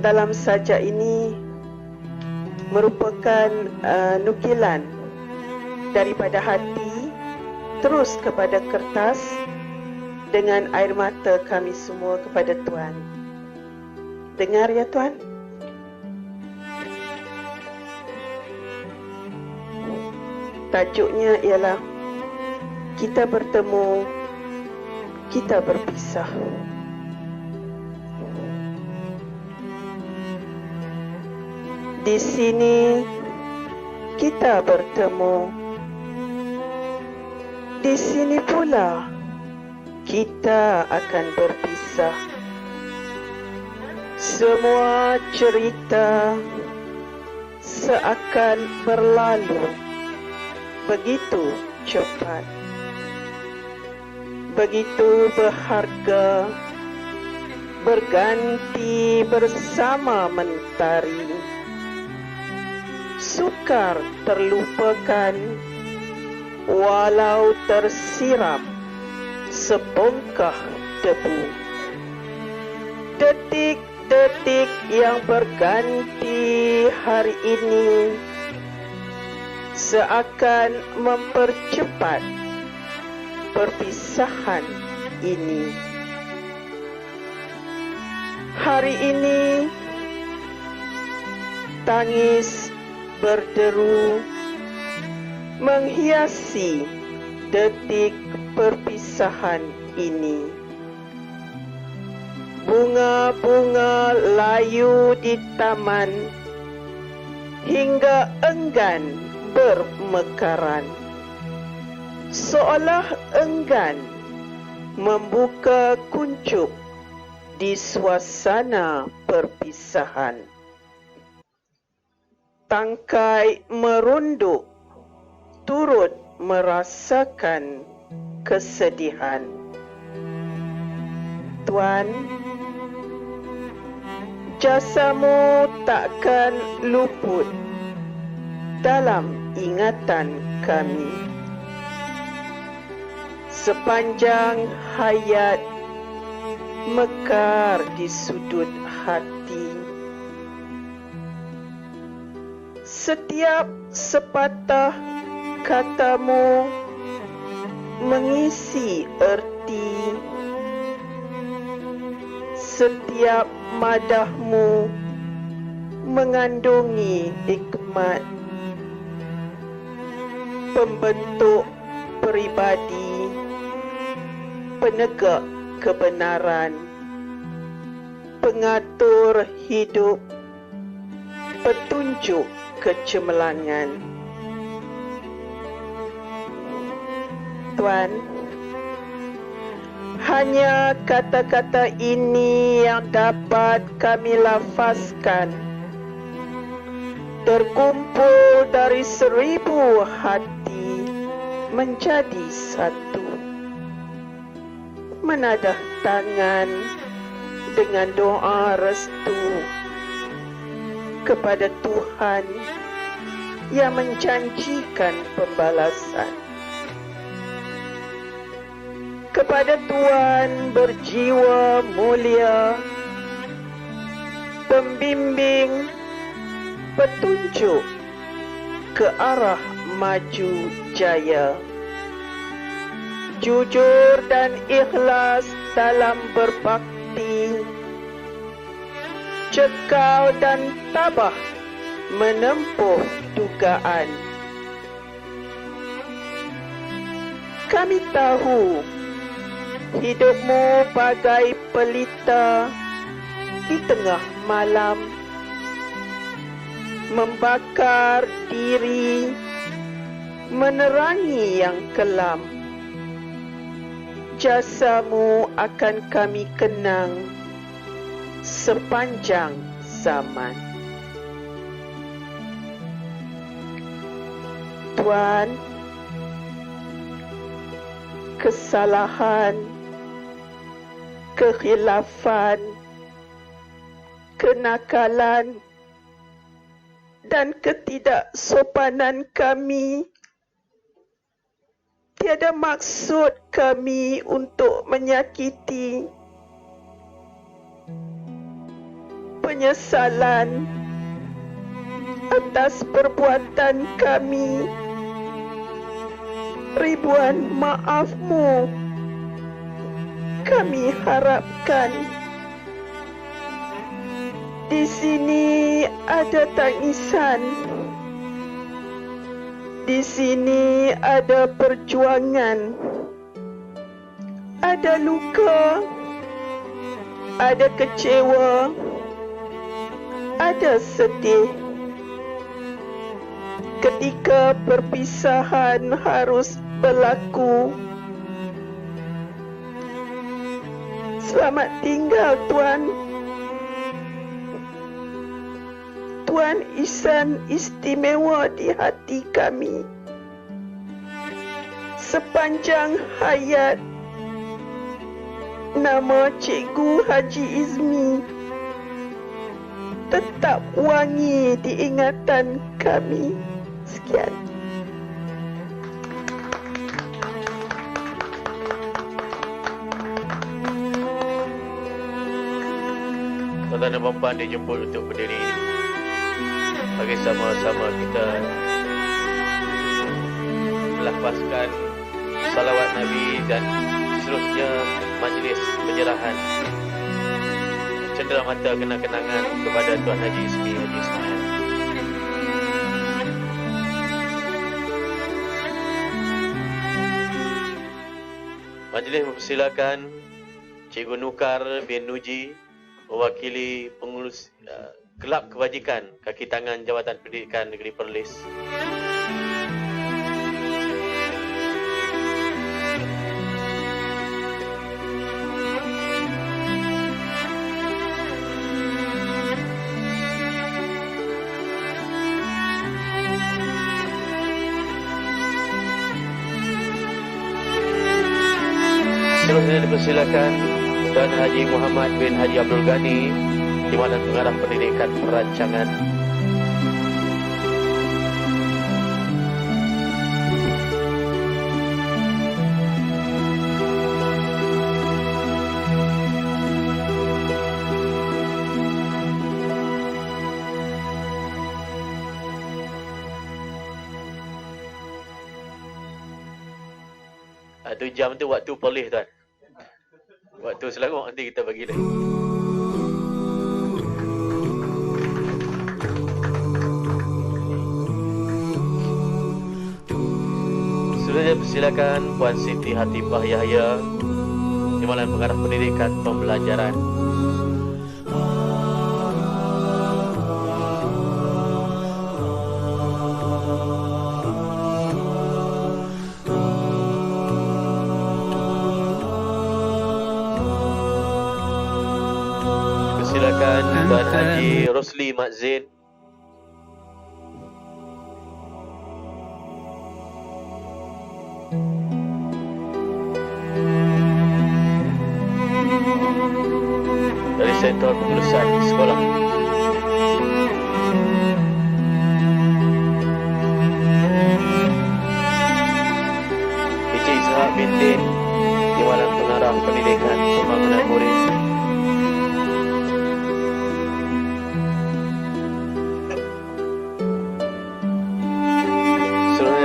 Speaker 3: dalam sajak ini merupakan nukilan daripada hati terus kepada kertas dengan air mata kami semua kepada Tuan. Dengar ya Tuan. Tajuknya ialah Kita Bertemu, Kita Berpisah. Di sini kita bertemu. Di sini pula kita akan berpisah. Semua cerita seakan berlalu begitu cepat, begitu berharga, berganti bersama mentari. Sukar terlupakan walau tersiram sebongkah debu. Detik-detik yang berganti hari ini seakan mempercepat perpisahan ini. Hari ini tangis berderu menghiasi detik perpisahan ini. Bunga-bunga layu di taman hingga enggan bermekaran, seolah enggan membuka kuncup di suasana perpisahan. Tangkai merunduk, turut merasakan kesedihan. Tuan, jasamu takkan luput dalam ingatan kami. Sepanjang hayat mekar di sudut hati. Setiap sepatah katamu mengisi erti. Setiap madahmu mengandungi hikmat. Pembentuk peribadi, penegak kebenaran, pengatur hidup, petunjuk kecemerlangan. Tuan, hanya kata-kata ini yang dapat kami lafazkan, terkumpul dari 1000 hati menjadi satu. Menadah tangan dengan doa restu kepada Tuhan yang menjanjikan pembalasan. Kepada Tuhan berjiwa mulia, pembimbing, petunjuk ke arah maju jaya. Jujur dan ikhlas dalam berbakti, cekal dan tabah menempuh dugaan. Kami tahu hidupmu bagai pelita di tengah malam, membakar diri, menerangi yang kelam. Jasamu akan kami kenang sepanjang zaman. Tuan, kesalahan, kekhilafan, kenakalan dan ketidaksopanan kami tiada maksud kami untuk menyakiti. Penyesalan atas perbuatan kami. Ribuan maafmu kami harapkan. Di sini ada tangisan, Di sini ada perjuangan, ada luka, ada kecewa, ada sedih. Ketika perpisahan harus berlaku. Selamat tinggal, Tuan. Tuan Ihsan istimewa di hati kami. Sepanjang hayat, nama Cikgu Haji Izmi tetap wangi di ingatan kami. Sekian.
Speaker 2: Tuan-tuan dan puan-puan dijemput untuk berdiri. Bagi sama-sama kita melafazkan salawat Nabi dan seterusnya majlis penyerahan cendera mata kenang-kenangan kepada Tuan Haji Izmi Haji Ismail. Majlis mempersilakan Cikgu Nukar bin Nuji mewakili pengurus Kelab Kebajikan Kaki Tangan Jabatan Pendidikan Negeri Perlis. Seterusnya dipersilakan Tuan Haji Muhammad bin Haji Abdul Ghani, Timbalan Pengarah Pendidikan Perancangan. Tu jam tu waktu Perlis, Tuan. Waktu Selangor nanti kita bagi lagi. Selanjutnya persilakan Puan Siti Hatibah Yahya, Timbalan Pengarah Pendidikan Pembelajaran. Tuan Haji Rosli Mat Zain, dari Sektor Pengurusan Sekolah. Encik Ishak binti Timbalan Pengarah Pendidikan Pembangunan Murid.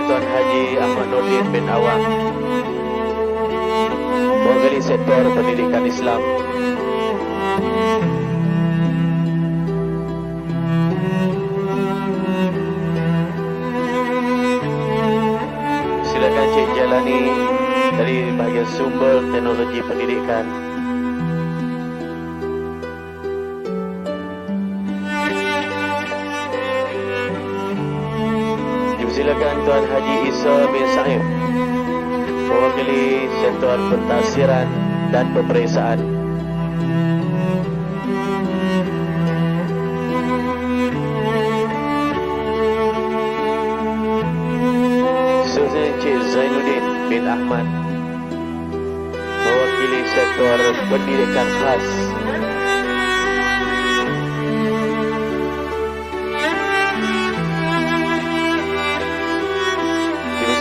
Speaker 2: Tuan Haji Ahmad Nordin bin Awang, mewakili Sektor Pendidikan Islam. Silakan Cik Jalani dari bahagian Sumber Teknologi Pendidikan. Silakan Tuan Haji Isa bin Saif, mewakili Sektor Pentafsiran dan Peperiksaan. Selanjutnya Encik Zainuddin bin Ahmad, mewakili Sektor Pendidikan Khas.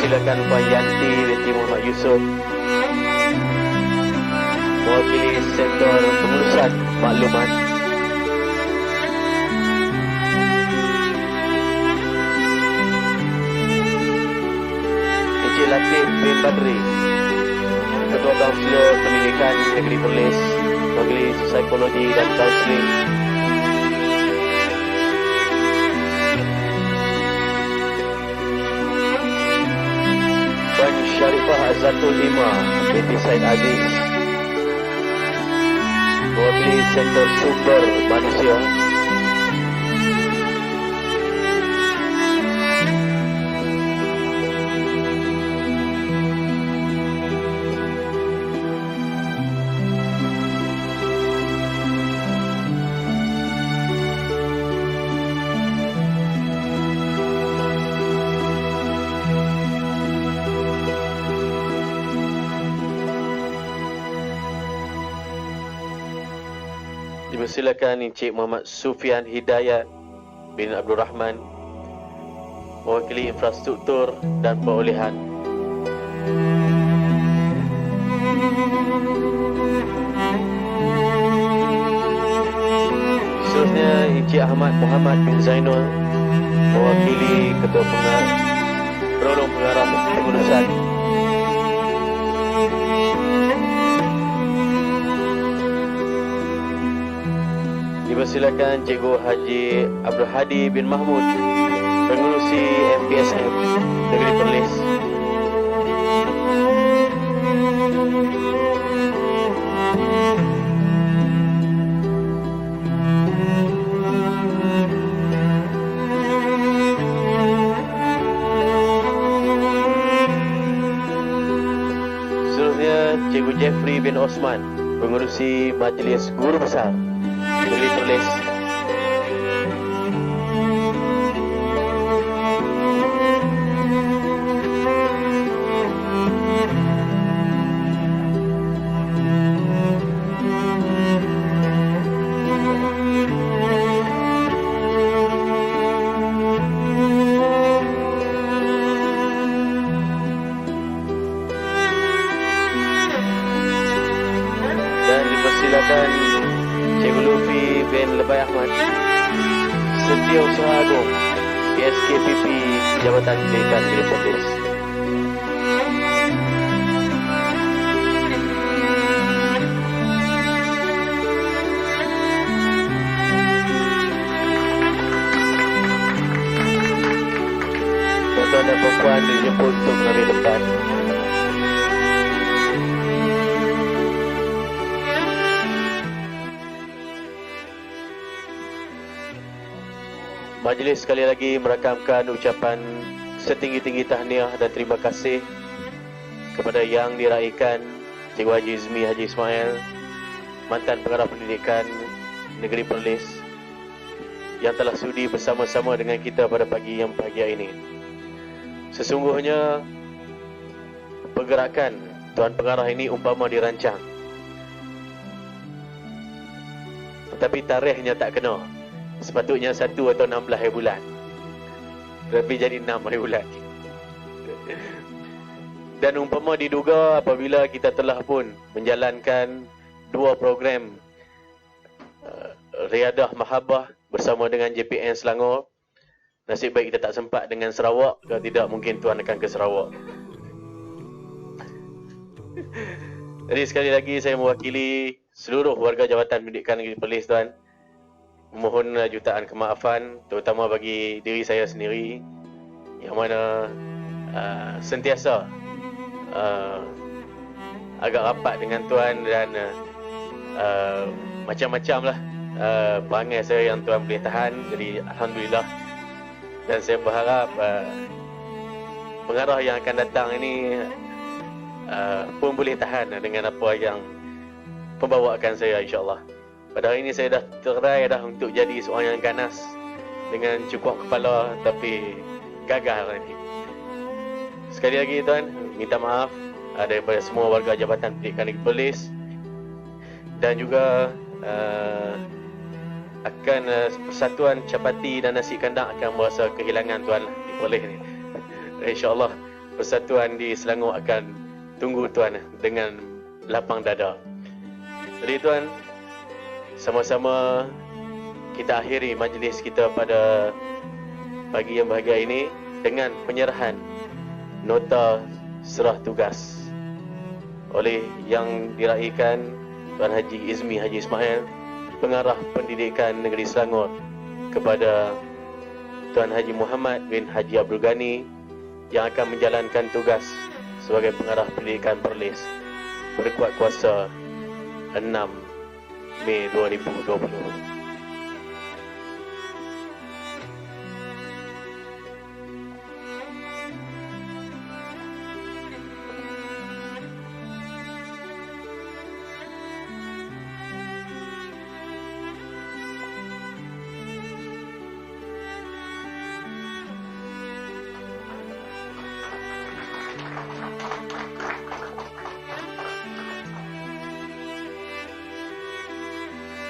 Speaker 2: Silakan Puan Yanti binti Muhammad Yusof, mewakili Sektor Pengurusan Maklumat. Encik Latif bin Badri, Ketua Kaunselor Pendidikan Negeri Perlis, mewakili Psikologi dan Kaunseling. Zatul Ima binti Said Aziz, mewakili Sektor Sumber Manusia. Dipersilakan Encik Muhammad Sufian Hidayat bin Abdul Rahman, mewakili infrastruktur dan perolehan. Seterusnya Encik Ahmad Muhammad bin Zainul, mewakili Ketua Penolong Pengarah Pengurusan. Dipersilakan Cikgu Haji Abdul Hadi bin Mahmud, pengurusi MPSM Negeri Perlis. Seterusnya Cikgu Jeffrey bin Osman, pengurusi Majlis Guru Besar Negeri Perlis. Dan dipersilakan Cikgu Lufi bin Lebay Ahmad, Setiausaha Agung PSKPP Jabatan Pendidikan Negeri Perlis. Tuan-tuan dan puan dijemput untuk mengambil tempat. Majlis sekali lagi merakamkan ucapan setinggi-tinggi tahniah dan terima kasih kepada yang diraikan Cikgu Haji Izmi Haji Ismail, mantan pengarah pendidikan Negeri Perlis, yang telah sudi bersama-sama dengan kita pada pagi yang bahagia ini. Sesungguhnya pergerakan Tuan Pengarah ini umpama dirancang, tetapi tarikhnya tak kena. Sepatutnya 1 atau 16 hari bulan, tapi jadi 6 hari bulan. Dan umpama diduga apabila kita telah pun menjalankan 2 program Riadah Mahabbah bersama dengan JPN Selangor, nasib baik kita tak sempat dengan Sarawak. Kalau tidak, mungkin Tuan akan ke Sarawak. Jadi sekali lagi saya mewakili seluruh warga Jabatan Pendidikan Negeri Perlis, Tuan, memohon jutaan kemaafan, terutama bagi diri saya sendiri yang mana sentiasa agak rapat dengan Tuan dan macam-macam lah perangai saya yang Tuan boleh tahan. Jadi Alhamdulillah, dan saya berharap pengarah yang akan datang ini pun boleh tahan dengan apa yang pembawaan saya, insyaAllah. Pada hari ini saya dah terai untuk jadi seorang yang ganas dengan cukup kepala, tapi gagal ini. Sekali lagi Tuan, minta maaf daripada semua warga Jabatan Pendidikan Negeri Perlis, dan juga akan Persatuan Capati dan Nasi Kandang akan merasa kehilangan Tuan di Perlis ni. InsyaAllah Persatuan di Selangor akan tunggu Tuan dengan lapang dada. Jadi Tuan, sama-sama kita akhiri majlis kita pada pagi yang bahagia ini dengan penyerahan nota serah tugas oleh yang diraikan Tuan Haji Izmi Haji Ismail, Pengarah Pendidikan Negeri Selangor, kepada Tuan Haji Muhammad bin Haji Abdul Ghani yang akan menjalankan tugas sebagai pengarah pendidikan Perlis berkuat kuasa 6 Mei 2020.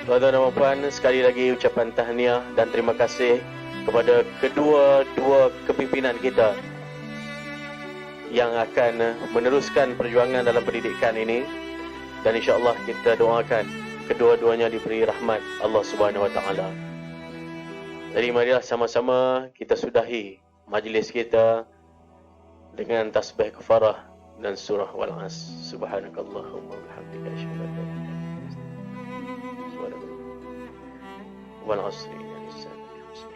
Speaker 2: Tuan-tuan dan puan, sekali lagi ucapan tahniah dan terima kasih kepada kedua-dua kepimpinan kita yang akan meneruskan perjuangan dalam pendidikan ini, dan insya-Allah kita doakan kedua-duanya diberi rahmat Allah Subhanahu Wa Taala. Jadi marilah sama-sama kita sudahi majlis kita dengan tasbih kafarah dan surah Wal-As. Subhanakallahumma wa bihamdika asyhadu an la ilaha illa anta wal asri innal insana lafi khusr.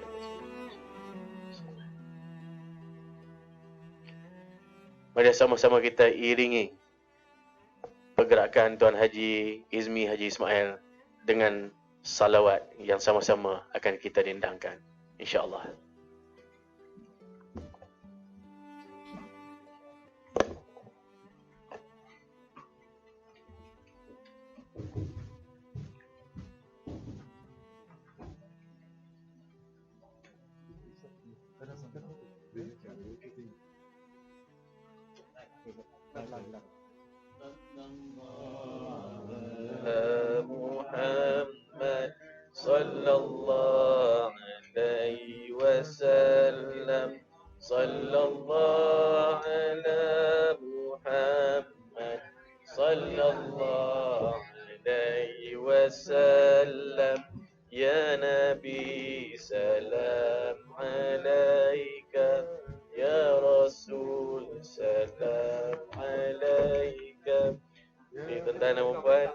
Speaker 2: Mari sama-sama kita iringi pergerakan Tuan Haji Izmi Haji Ismail dengan salawat yang sama-sama akan kita dendangkan, insya-Allah. Muhammad sallallahu alaihi wasallam, sallallahu ala Muhammad sallallahu alaihi wasallam, ya Nabi salam alaika, ya Rasul salam alaika. Ini tuan-tuan dan puan.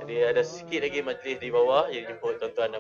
Speaker 2: Jadi ada sikit lagi majlis di bawah yang jemput tuan-tuan dan